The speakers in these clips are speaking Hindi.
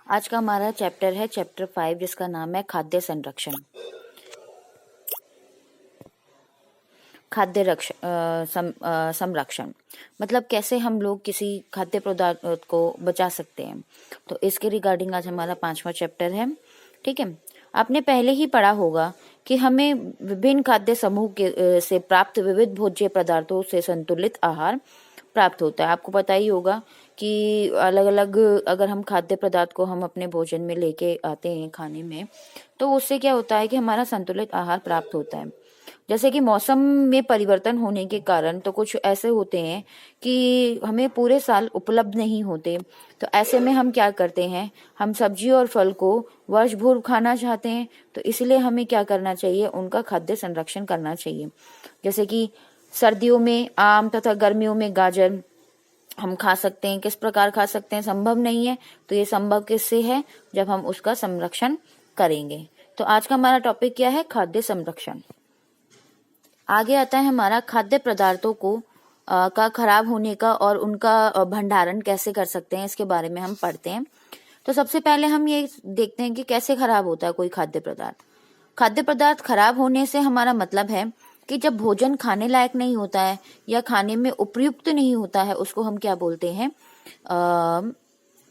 आज का हमारा चैप्टर है चैप्टर 5 जिसका नाम है खाद्य संरक्षण। संरक्षण मतलब कैसे हम लोग किसी खाद्य पदार्थ को बचा सकते हैं। तो इसके रिगार्डिंग आज हमारा 5वां चैप्टर है। ठीक है, आपने पहले ही पढ़ा होगा कि हमें विभिन्न खाद्य समूह से प्राप्त विविध भोज्य पदार्थों से संतुलित आहार प्राप्त होता है। आपको पता ही होगा कि अलग अलग अगर हम खाद्य पदार्थ को हम अपने भोजन में लेके आते हैं खाने में, तो उससे क्या होता है कि हमारा संतुलित आहार प्राप्त होता है। जैसे कि मौसम में परिवर्तन होने के कारण तो कुछ ऐसे होते हैं कि हमें पूरे साल उपलब्ध नहीं होते। तो ऐसे में हम क्या करते हैं, हम सब्जी और फल को वर्ष भर खाना चाहते हैं, तो इसलिए हमें क्या करना चाहिए, उनका खाद्य संरक्षण करना चाहिए। जैसे कि सर्दियों में आम तथा गर्मियों में गाजर हम खा सकते हैं। किस प्रकार खा सकते हैं, संभव नहीं है, तो ये संभव किससे है, जब हम उसका संरक्षण करेंगे। तो आज का हमारा टॉपिक क्या है, खाद्य संरक्षण। आगे आता है हमारा खाद्य पदार्थों को का खराब होने का और उनका भंडारण कैसे कर सकते हैं, इसके बारे में हम पढ़ते हैं। तो सबसे पहले हम ये देखते हैं कि कैसे खराब होता है कोई खाद्य पदार्थ। खाद्य पदार्थ खराब होने से हमारा मतलब है कि जब भोजन खाने लायक नहीं होता है या खाने में उपयुक्त नहीं होता है, उसको हम क्या बोलते हैं,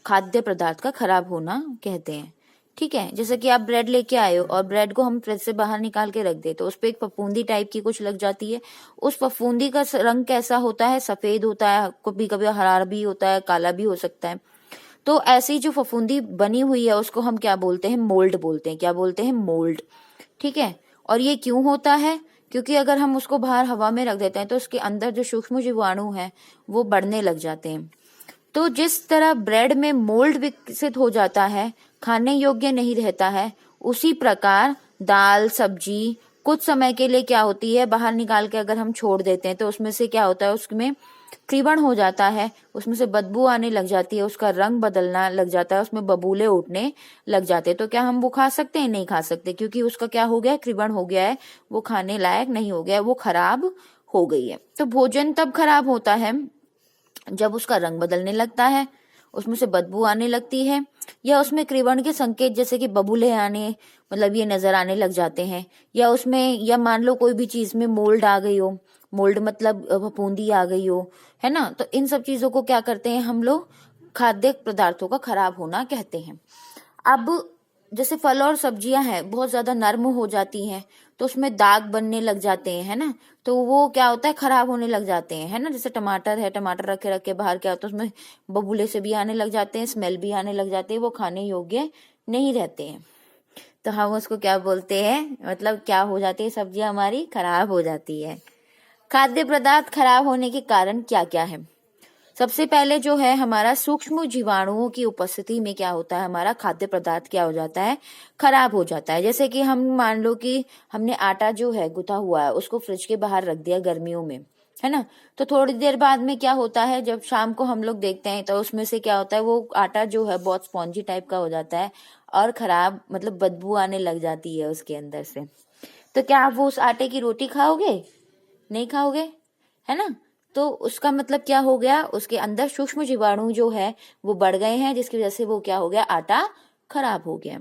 खाद्य पदार्थ का खराब होना कहते हैं। ठीक है, जैसे कि आप ब्रेड लेके आए हो और ब्रेड को हम फ्रिज से बाहर निकाल के रख दे, तो उस पर एक फफूंदी टाइप की कुछ लग जाती है। उस फफूंदी का रंग कैसा होता है, सफेद होता है, कभी कभी हरा भी होता है, काला भी हो सकता है। तो ऐसी जो फफूंदी बनी हुई है उसको हम क्या बोलते हैं, मोल्ड बोलते हैं। क्या बोलते हैं, मोल्ड। ठीक है, और ये क्यों होता है, क्योंकि अगर हम उसको बाहर हवा में रख देते हैं तो उसके अंदर जो सूक्ष्म जीवाणु हैं वो बढ़ने लग जाते हैं। तो जिस तरह ब्रेड में मोल्ड विकसित हो जाता है, खाने योग्य नहीं रहता है, उसी प्रकार दाल सब्जी कुछ समय के लिए क्या होती है, बाहर निकाल के अगर हम छोड़ देते हैं तो उसमें से क्या होता है, उसमें क्रीवण हो जाता है, उसमें से बदबू आने लग जाती है, उसका रंग बदलना लग जाता है, उसमें बबूले उठने लग जाते हैं। तो क्या हम वो खा सकते हैं, नहीं खा सकते, क्योंकि उसका क्या हो गया, क्रीवण हो गया है, वो खाने लायक नहीं हो गया, वो खराब हो गई है। तो भोजन तब खराब होता है जब उसका रंग बदलने लगता है, उसमें से बदबू आने लगती है, या उसमें क्रीवण के संकेत जैसे कि बबूले आने, मतलब ये नजर आने लग जाते हैं, या उसमें, या मान लो कोई भी चीज में मोल्ड आ गई हो, मोल्ड मतलब फफूंदी आ गई हो, है ना। तो इन सब चीजों को क्या करते हैं हम लोग, खाद्य पदार्थों का खराब होना कहते हैं। अब जैसे फल और सब्जियां हैं बहुत ज्यादा नरम हो जाती हैं, तो उसमें दाग बनने लग जाते हैं, है ना। तो वो क्या होता है, खराब होने लग जाते हैं, है ना। जैसे टमाटर है, टमाटर रखे रखे बाहर क्या होता है, उसमें बबूले से भी आने लग जाते हैं, स्मेल भी आने लग जाते हैं, वो खाने योग्य नहीं रहते हैं। तो हम उसको क्या बोलते हैं, मतलब क्या हो जाती है, सब्जियां हमारी खराब हो जाती है। खाद्य पदार्थ खराब होने के कारण क्या क्या है। सबसे पहले जो है हमारा सूक्ष्म जीवाणुओं की उपस्थिति में क्या होता है, हमारा खाद्य पदार्थ क्या हो जाता है, खराब हो जाता है। जैसे कि हम मान लो कि हमने आटा जो है गुथा हुआ है उसको फ्रिज के बाहर रख दिया गर्मियों में, है ना। तो थोड़ी देर बाद में क्या होता है, जब शाम को हम लोग देखते हैं तो उसमें से क्या होता है, वो आटा जो है बहुत स्पॉन्जी टाइप का हो जाता है और खराब, मतलब बदबू आने लग जाती है उसके अंदर से। तो क्या आप वो उस आटे की रोटी खाओगे, नहीं खाओगे, है ना। तो उसका मतलब क्या हो गया, उसके अंदर सूक्ष्म जीवाणु जो है वो बढ़ गए हैं, जिसकी वजह से वो क्या हो गया, आटा खराब हो गया।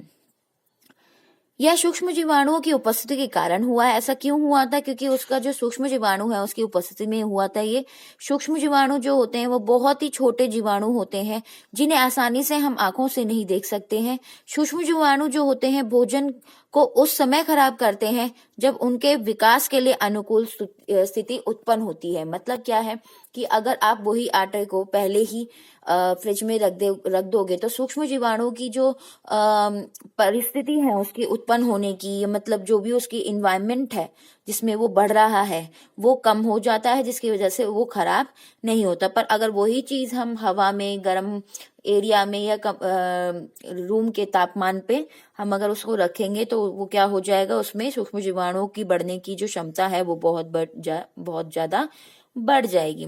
यह सूक्ष्म जीवाणुओं की उपस्थिति के कारण हुआ है। ऐसा क्यों हुआ था, क्योंकि उसका जो सूक्ष्म जीवाणु है उसकी उपस्थिति में हुआ था। ये सूक्ष्म जीवाणु जो होते हैं वो बहुत ही छोटे जीवाणु होते हैं, जिन्हें आसानी से हम आंखों से नहीं देख सकते हैं। सूक्ष्म जीवाणु जो होते हैं भोजन को उस समय खराब करते हैं जब उनके विकास के लिए अनुकूल स्थिति उत्पन्न होती है। मतलब क्या है कि अगर आप वही आटे को पहले ही फ्रिज में रख दोगे तो सूक्ष्म जीवाणु की जो परिस्थिति है उसकी उत्पन्न होने की, मतलब जो भी उसकी इन्वायरमेंट है जिसमें वो बढ़ रहा है वो कम हो जाता है, जिसकी वजह से वो खराब नहीं होता। पर अगर वही चीज हम हवा में, गर्म एरिया में या रूम के तापमान पे हम अगर उसको रखेंगे तो वो क्या हो जाएगा, उसमें सूक्ष्म जीवाणुओं की बढ़ने की जो क्षमता है वो बहुत ज्यादा बढ़ जाएगी।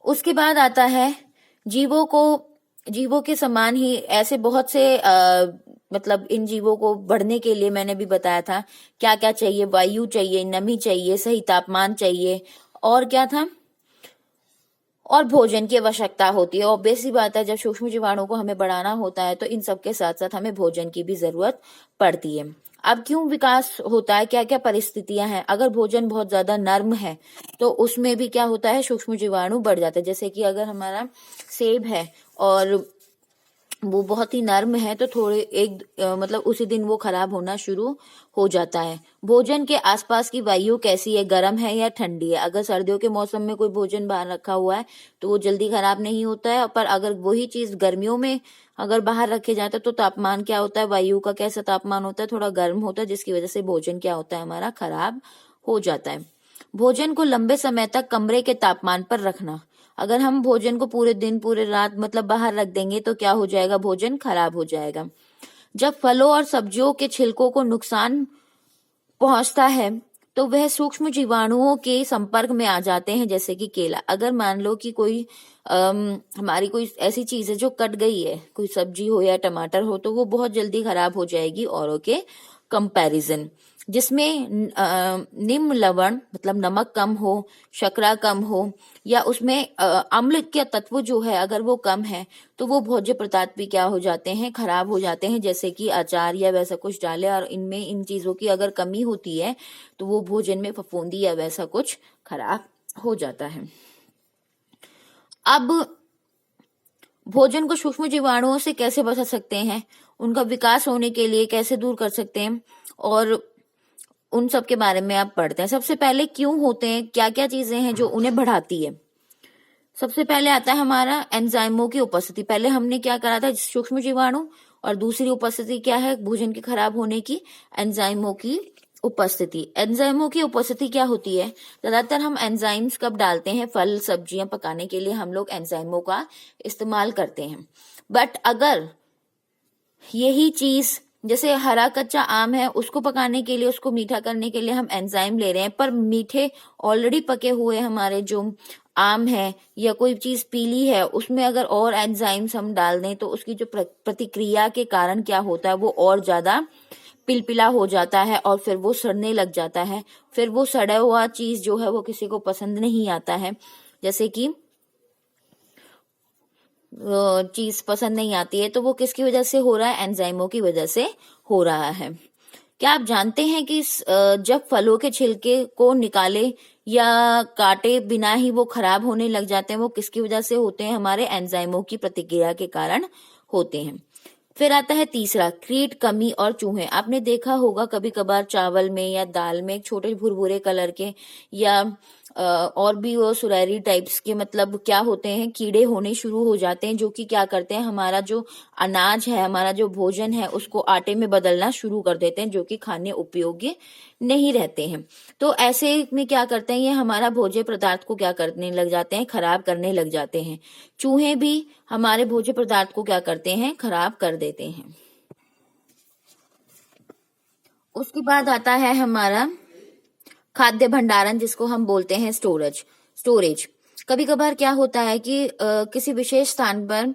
उसके बाद आता है जीवों के समान ही ऐसे बहुत से मतलब इन जीवों को बढ़ने के लिए मैंने भी बताया था क्या क्या चाहिए, वायु चाहिए, नमी चाहिए, सही तापमान चाहिए, और क्या था, और भोजन की आवश्यकता होती है। ऑब्वियस सी बात है, जब सूक्ष्म जीवाणु को हमें बढ़ाना होता है तो इन सब के साथ साथ हमें भोजन की भी जरूरत पड़ती है। अब क्यों विकास होता है, क्या क्या परिस्थितियां हैं? अगर भोजन बहुत ज्यादा नर्म है तो उसमें भी क्या होता है, सूक्ष्म जीवाणु बढ़ जाते हैं। जैसे कि अगर हमारा सेब है और वो बहुत ही नर्म है तो थोड़े मतलब उसी दिन वो खराब होना शुरू हो जाता है। भोजन के आसपास की वायु कैसी है, गर्म है या ठंडी है? अगर सर्दियों के मौसम में कोई भोजन बाहर रखा हुआ है तो वो जल्दी खराब नहीं होता है, पर अगर वही चीज गर्मियों में अगर बाहर रखे जाता है तो तापमान क्या होता है, वायु का कैसा तापमान होता है, थोड़ा गर्म होता है, जिसकी वजह से भोजन क्या होता है, हमारा खराब हो जाता है। भोजन को लंबे समय तक कमरे के तापमान पर रखना। अगर हम भोजन को पूरे दिन पूरे रात मतलब बाहर रख देंगे तो क्या हो जाएगा, भोजन खराब हो जाएगा। जब फलों और सब्जियों के छिलकों को नुकसान पहुंचता है तो वह सूक्ष्म जीवाणुओं के संपर्क में आ जाते हैं, जैसे कि केला। अगर मान लो कि कोई हमारी कोई ऐसी चीज है जो कट गई है, कोई सब्जी हो या टमाटर हो, तो वो बहुत जल्दी खराब हो जाएगी औरों के कंपैरिजन। जिसमें निम्न लवण मतलब नमक कम हो, शर्करा कम हो, या उसमें अम्ल के तत्व जो है अगर वो कम है तो वो भोज्य पदार्थ भी क्या हो जाते हैं, खराब हो जाते हैं। जैसे कि अचार या वैसा कुछ डाले और इनमें इन चीजों की अगर कमी होती है तो वो भोजन में फफूंदी या वैसा कुछ खराब हो जाता है। अब भोजन को सूक्ष्म जीवाणुओं से कैसे बचा सकते हैं, उनका विकास होने के लिए कैसे दूर कर सकते हैं, और उन सब के बारे में आप पढ़ते हैं। सबसे पहले क्यों होते हैं, क्या क्या चीजें हैं जो उन्हें बढ़ाती है। सबसे पहले आता है हमारा एंजाइमों की उपस्थिति। पहले हमने क्या करा था, सूक्ष्म जीवाणु, और दूसरी उपस्थिति क्या है भोजन के खराब होने की, एंजाइमों की उपस्थिति। एंजाइमों की उपस्थिति क्या होती है, ज्यादातर हम एंजाइम्स कब डालते हैं, फल सब्जियां पकाने के लिए हम लोग एंजाइमों का इस्तेमाल करते हैं। बट अगर यही चीज जैसे हरा कच्चा आम है, उसको पकाने के लिए, उसको मीठा करने के लिए हम एंजाइम ले रहे हैं, पर मीठे ऑलरेडी पके हुए हमारे जो आम है या कोई चीज पीली है उसमें अगर और एंजाइम्स हम डाल दें तो उसकी जो प्रतिक्रिया के कारण क्या होता है, वो और ज्यादा पिलपिला हो जाता है और फिर वो सड़ने लग जाता है। फिर वो सड़ा हुआ चीज जो है वो किसी को पसंद नहीं आता है, जैसे कि चीज पसंद नहीं आती है, तो वो किसकी वजह से हो रहा है, एंजाइमों की वजह से हो रहा है। क्या आप जानते हैं कि जब फलों के छिलके को निकाले या काटे बिना ही वो खराब होने लग जाते हैं, वो किसकी वजह से होते हैं, हमारे एंजाइमों की प्रतिक्रिया के कारण होते हैं। फिर आता है तीसरा, कीट, कमी और चूहे। आपने देखा होगा कभी कभार चावल में या दाल में छोटे भुरभुरे कलर के या और भी वो सुरैरी टाइप्स के मतलब क्या होते हैं, कीड़े होने शुरू हो जाते हैं, जो कि क्या करते हैं, हमारा जो अनाज है, हमारा जो भोजन है उसको आटे में बदलना शुरू कर देते हैं, जो कि खाने उपयोगी नहीं रहते हैं। तो ऐसे में क्या करते हैं, ये हमारा भोज्य पदार्थ को क्या करने लग जाते हैं, खराब करने लग जाते हैं। चूहे भी हमारे भोज्य पदार्थ को क्या करते हैं, खराब कर देते हैं। उसके बाद आता है हमारा खाद्य भंडारण, जिसको हम बोलते हैं स्टोरेज। कभी कभार क्या होता है कि किसी विशेष स्थान पर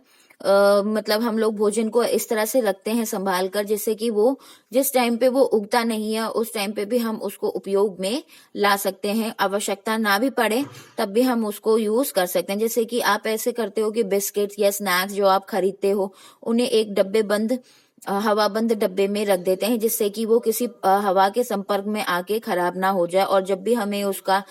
मतलब हम लोग भोजन को इस तरह से रखते हैं संभाल कर, जिससे कि वो जिस टाइम पे वो उगता नहीं है उस टाइम पे भी हम उसको उपयोग में ला सकते हैं। आवश्यकता ना भी पड़े तब भी हम उसको यूज कर सकते हैं। जैसे कि आप ऐसे करते हो कि बिस्किट्स या स्नैक्स जो आप खरीदते हो उन्हें एक डब्बे बंद हवाबंद डब्बे में रख देते हैं, जिससे कि वो किसी हवा के संपर्क में आके खराब ना हो जाए, और जब भी हमें उसका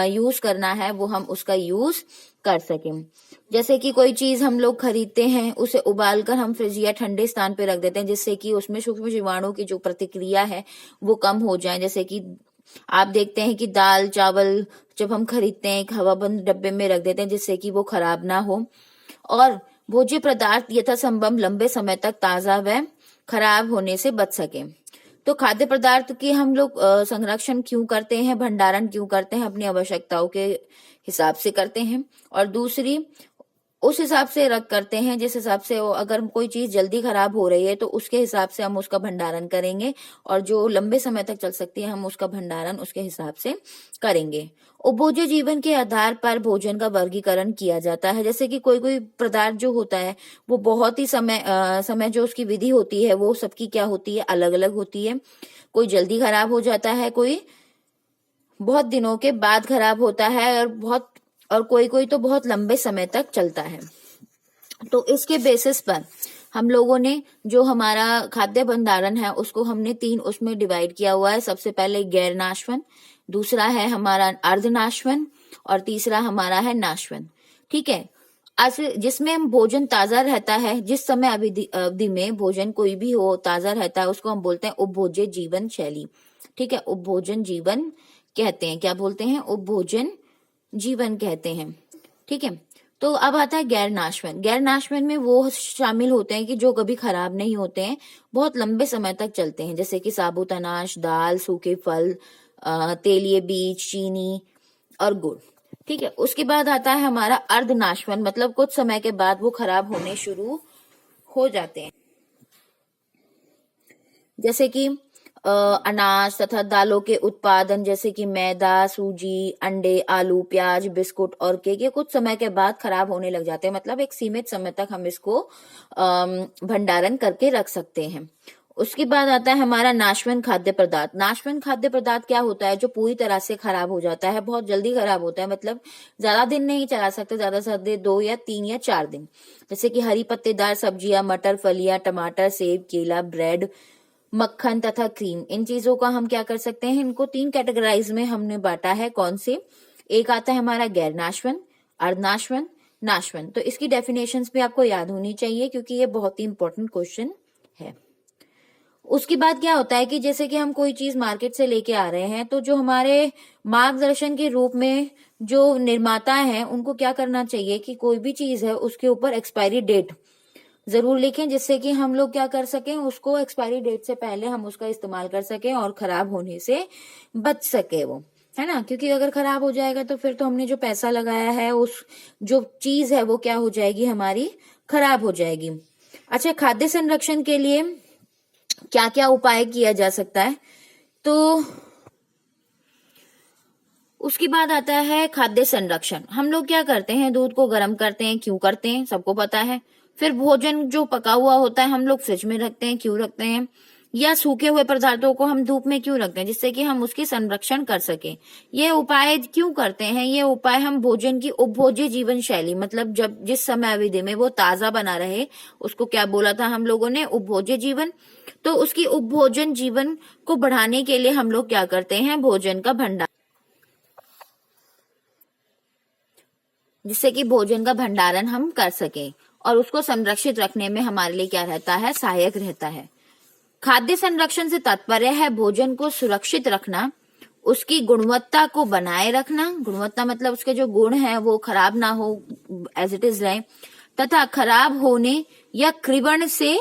यूज करना है वो हम उसका यूज कर सकें। जैसे कि कोई चीज हम लोग खरीदते हैं, उसे उबालकर हम फ्रिज या ठंडे स्थान पे रख देते हैं, जिससे कि उसमें सूक्ष्म जीवाणु की जो प्रतिक्रिया है वो कम हो जाए। जैसे कि आप देखते हैं कि दाल चावल जब हम खरीदते हैं एक हवाबंद डब्बे में रख देते हैं, जिससे कि वो खराब ना हो, और भोज्य पदार्थ यथासंभव लंबे समय तक ताजा व खराब होने से बच सके। तो खाद्य पदार्थ की हम लोग संरक्षण क्यों करते हैं, भंडारण क्यों करते हैं, अपनी आवश्यकताओं के हिसाब से करते हैं, और दूसरी उस हिसाब से रख करते हैं जिस हिसाब से अगर कोई चीज जल्दी खराब हो रही है तो उसके हिसाब से हम उसका भंडारण करेंगे, और जो लंबे समय तक चल सकती है हम उसका भंडारण उसके हिसाब से करेंगे। उपभोज्य जीवन के आधार पर भोजन का वर्गीकरण किया जाता है। जैसे कि कोई कोई पदार्थ जो होता है वो बहुत ही समय जो उसकी विधि होती है वो सबकी क्या होती है, अलग अलग होती है। कोई जल्दी खराब हो जाता है, कोई बहुत दिनों के बाद खराब होता है, और बहुत और कोई कोई तो बहुत लंबे समय तक चलता है। तो इसके बेसिस पर हम लोगों ने जो हमारा खाद्य भंडारण है उसको हमने 3 उसमें डिवाइड किया हुआ है। सबसे पहले गैर नाशवन, दूसरा है हमारा अर्धनाशवन और तीसरा हमारा है नाशवन। ठीक है, आज जिसमें हम भोजन ताजा रहता है, जिस समय अवधि में भोजन कोई भी हो ताजा रहता है, उसको हम बोलते हैं उपभोज्य जीवन शैली। ठीक है, उपभोजन जीवन कहते हैं। क्या बोलते हैं? उपभोजन जीवन कहते हैं। ठीक है, तो अब आता है गैर नाशवन। गैर नाशवन में वो शामिल होते हैं कि जो कभी खराब नहीं होते हैं, बहुत लंबे समय तक चलते हैं, जैसे कि साबुत अनाज, दाल, सूखे फल, तेलीय बीज, चीनी और गुड़। ठीक है, उसके बाद आता है हमारा अर्धनाशवन, मतलब कुछ समय के बाद वो खराब होने शुरू हो जाते हैं, जैसे कि अनाज तथा दालों के उत्पादन, जैसे कि मैदा, सूजी, अंडे, आलू, प्याज, बिस्कुट और केक, ये कुछ समय के बाद खराब होने लग जाते हैं। मतलब एक सीमित समय तक हम इसको भंडारण करके रख सकते हैं। उसके बाद आता है हमारा नाशवन खाद्य पदार्थ। नाशवन खाद्य पदार्थ क्या होता है? जो पूरी तरह से खराब हो जाता है, बहुत जल्दी खराब होता है, मतलब ज्यादा दिन नहीं चला सकते, ज्यादा से ज्यादा 2 या 3 या 4 दिन। जैसे कि हरी पत्तेदार सब्जियां, मटर, फलियां, टमाटर, सेब, केला, ब्रेड, मक्खन तथा क्रीम, इन चीजों का हम क्या कर सकते हैं? इनको 3 कैटेगराइज में हमने बांटा है। कौन से? एक आता है हमारा गैर नाशवन, अर्धनाशवन, नाशवन। तो इसकी डेफिनेशंस भी आपको याद होनी चाहिए क्योंकि ये बहुत ही इंपॉर्टेंट क्वेश्चन है। उसके बाद क्या होता है कि जैसे कि हम कोई चीज मार्केट से लेके आ रहे हैं, तो जो हमारे मार्गदर्शन के रूप में जो निर्माता हैं, उनको क्या करना चाहिए कि कोई भी चीज है उसके ऊपर एक्सपायरी डेट जरूर लिखें, जिससे कि हम लोग क्या कर सकें, उसको एक्सपायरी डेट से पहले हम उसका इस्तेमाल कर सकें और खराब होने से बच सके वो, है ना। क्योंकि अगर खराब हो जाएगा तो फिर तो हमने जो पैसा लगाया है, उस जो चीज है वो क्या हो जाएगी, हमारी खराब हो जाएगी। अच्छा, खाद्य संरक्षण के लिए क्या क्या उपाय किया जा सकता है? तो उसके बाद आता है खाद्य संरक्षण। हम लोग क्या करते हैं? दूध को गर्म करते हैं। क्यों करते हैं? सबको पता है। फिर भोजन जो पका हुआ होता है हम लोग फ्रिज में रखते हैं। क्यों रखते हैं? या सूखे हुए पदार्थों को हम धूप में क्यों रखते हैं? जिससे कि हम उसकी संरक्षण कर सके। ये उपाय क्यों करते हैं? ये उपाय हम भोजन की उपभोज्य जीवन शैली, मतलब जब जिस समय अवधि में वो ताजा बना रहे, उसको क्या बोला था हम लोगों ने? उपभोज्य जीवन। तो उसकी उपभोजन जीवन को बढ़ाने के लिए हम लोग क्या करते हैं? भोजन का भंडारण, जिससे कि भोजन का भंडारण हम कर सके और उसको संरक्षित रखने में हमारे लिए क्या रहता है? सहायक रहता है। खाद्य संरक्षण से तात्पर्य है भोजन को सुरक्षित रखना, उसकी गुणवत्ता को बनाए रखना, गुणवत्ता मतलब उसके जो गुण हैं वो खराब ना हो, एज इट इज रहे, तथा खराब होने या कृवण से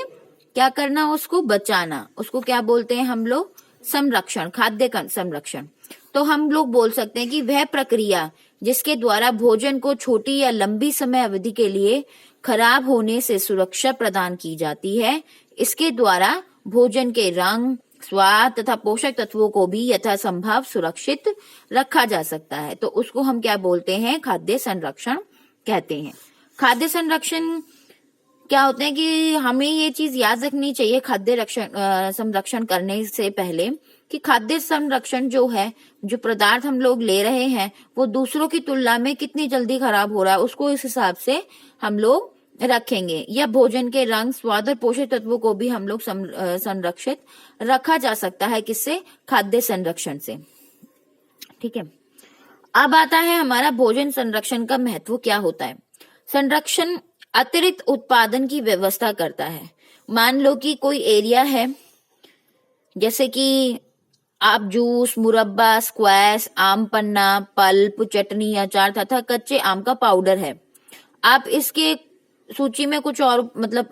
क्या करना? उसको बचाना। उसको क्या बोलते हैं हम लोग? संरक्षण, खाद्य का संरक्षण। तो हम लोग बोल सकते हैं कि वह प्रक्रिया जिसके द्वारा भोजन को छोटी या लंबी समय अवधि के लिए खराब होने से सुरक्षा प्रदान की जाती है, इसके द्वारा भोजन के रंग, स्वाद तथा पोषक तत्वों को भी यथासंभव सुरक्षित रखा जा सकता है। तो उसको हम क्या बोलते हैं? खाद्य संरक्षण कहते हैं। खाद्य संरक्षण क्या होते हैं कि हमें ये चीज याद रखनी चाहिए खाद्य संरक्षण करने से पहले कि खाद्य संरक्षण जो है, जो पदार्थ हम लोग ले रहे हैं, वो दूसरों की तुलना में कितनी जल्दी खराब हो रहा है, उसको इस हिसाब से हम लोग रखेंगे। या भोजन के रंग, स्वाद और पोषक तत्वों को भी हम लोग संरक्षित रखा जा सकता है। किससे? खाद्य संरक्षण से। ठीक है, अब आता है हमारा भोजन संरक्षण का महत्व क्या होता है। संरक्षण अतिरिक्त उत्पादन की व्यवस्था करता है। मान लो कि कोई एरिया है, जैसे कि आप जूस, मुरब्बा, स्क्वैश, आम पन्ना, पल्प, चटनी, अचार तथा कच्चे आम का पाउडर है। आप इसके सूची में कुछ और, मतलब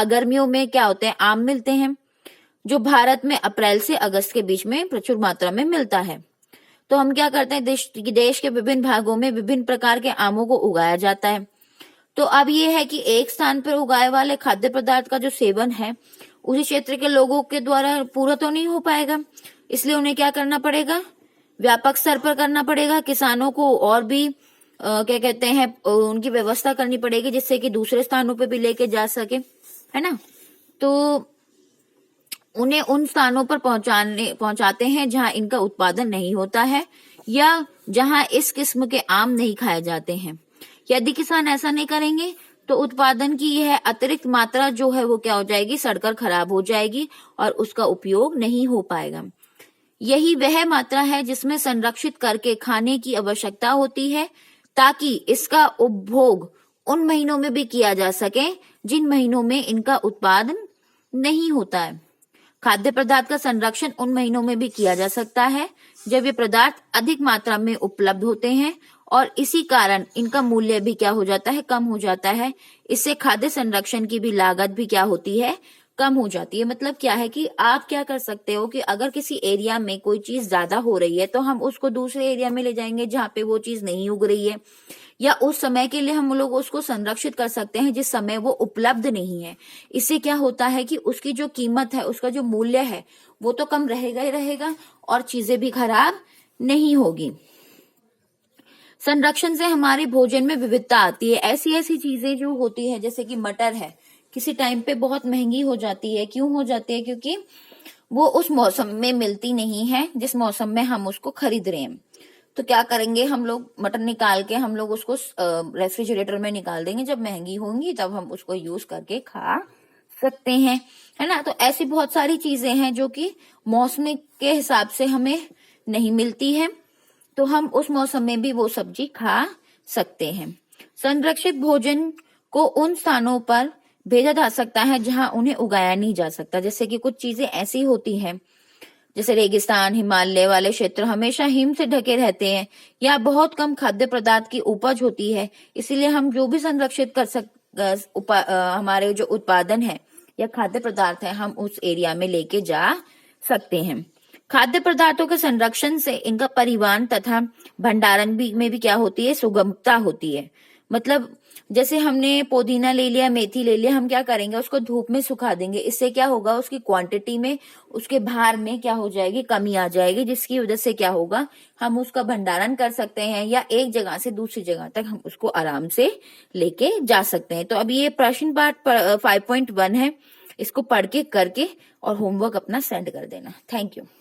गर्मियों में क्या होते हैं? आम मिलते हैं, जो भारत में अप्रैल से अगस्त के बीच में प्रचुर मात्रा में मिलता है। तो हम क्या करते हैं? देश के विभिन्न भागों में विभिन्न प्रकार के आमों को उगाया जाता है। तो अब ये है कि एक स्थान पर उगाए वाले खाद्य पदार्थ का जो सेवन है, उसी क्षेत्र के लोगों के द्वारा पूरा तो नहीं हो पाएगा, इसलिए उन्हें क्या करना पड़ेगा? व्यापक स्तर पर करना पड़ेगा। किसानों को और भी क्या कहते हैं, उनकी व्यवस्था करनी पड़ेगी, जिससे कि दूसरे स्थानों पे भी लेके जा सके, है ना। तो उन्हें उन स्थानों पर पहुंचाते हैं जहां इनका उत्पादन नहीं होता है, या जहां इस किस्म के आम नहीं खाए जाते हैं। यदि किसान ऐसा नहीं करेंगे तो उत्पादन की यह अतिरिक्त मात्रा जो है वो क्या हो जाएगी, सड़कर खराब हो जाएगी और उसका उपयोग नहीं हो पाएगा। यही वह मात्रा है जिसमें संरक्षित करके खाने की आवश्यकता होती है, ताकि इसका उपभोग उन महीनों में भी किया जा सके जिन महीनों में इनका उत्पादन नहीं होता है। खाद्य पदार्थ का संरक्षण उन महीनों में भी किया जा सकता है जब ये पदार्थ अधिक मात्रा में उपलब्ध होते हैं, और इसी कारण इनका मूल्य भी क्या हो जाता है, कम हो जाता है। इससे खाद्य संरक्षण की भी लागत भी क्या होती है, कम हो जाती है। मतलब क्या है कि आप क्या कर सकते हो कि अगर किसी एरिया में कोई चीज ज्यादा हो रही है तो हम उसको दूसरे एरिया में ले जाएंगे जहाँ पे वो चीज नहीं उग रही है, या उस समय के लिए हम लोग उसको संरक्षित कर सकते हैं जिस समय वो उपलब्ध नहीं है। इससे क्या होता है कि उसकी जो कीमत है, उसका जो मूल्य है वो तो कम रहेगा ही रहेगा और चीजें भी खराब नहीं होगी। संरक्षण से हमारे भोजन में विविधता आती है। ऐसी ऐसी चीजें जो होती है, जैसे कि मटर है, किसी टाइम पे बहुत महंगी हो जाती है। क्यों हो जाती है? क्योंकि वो उस मौसम में मिलती नहीं है जिस मौसम में हम उसको खरीद रहे हैं। तो क्या करेंगे, हम लोग मटर निकाल के हम लोग उसको रेफ्रिजरेटर में निकाल देंगे, जब महंगी होंगी तब हम उसको यूज करके खा सकते हैं, है ना। तो ऐसी बहुत सारी चीजें हैं जो कि मौसम के हिसाब से हमें नहीं मिलती है, तो हम उस मौसम में भी वो सब्जी खा सकते हैं। संरक्षित भोजन को उन स्थानों पर भेजा जा सकता है जहां उन्हें उगाया नहीं जा सकता। जैसे कि कुछ चीजें ऐसी होती हैं, जैसे रेगिस्तान, हिमालय वाले क्षेत्र हमेशा हिम से ढके रहते हैं, या बहुत कम खाद्य पदार्थ की उपज होती है। इसीलिए हम जो भी संरक्षित हमारे जो उत्पादन है या खाद्य पदार्थ है, हम उस एरिया में लेके जा सकते हैं। खाद्य पदार्थों के संरक्षण से इनका परिवहन तथा भंडारण में भी क्या होती है, सुगमता होती है। मतलब जैसे हमने पुदीना ले लिया, मेथी ले लिया, हम क्या करेंगे, उसको धूप में सुखा देंगे। इससे क्या होगा, उसकी क्वांटिटी में, उसके भार में क्या हो जाएगी, कमी आ जाएगी, जिसकी वजह से क्या होगा, हम उसका भंडारण कर सकते हैं या एक जगह से दूसरी जगह तक हम उसको आराम से लेके जा सकते हैं। तो अब ये प्रश्न पाठ 5.1 है, इसको पढ़ के करके और होमवर्क अपना सेंड कर देना। Thank you.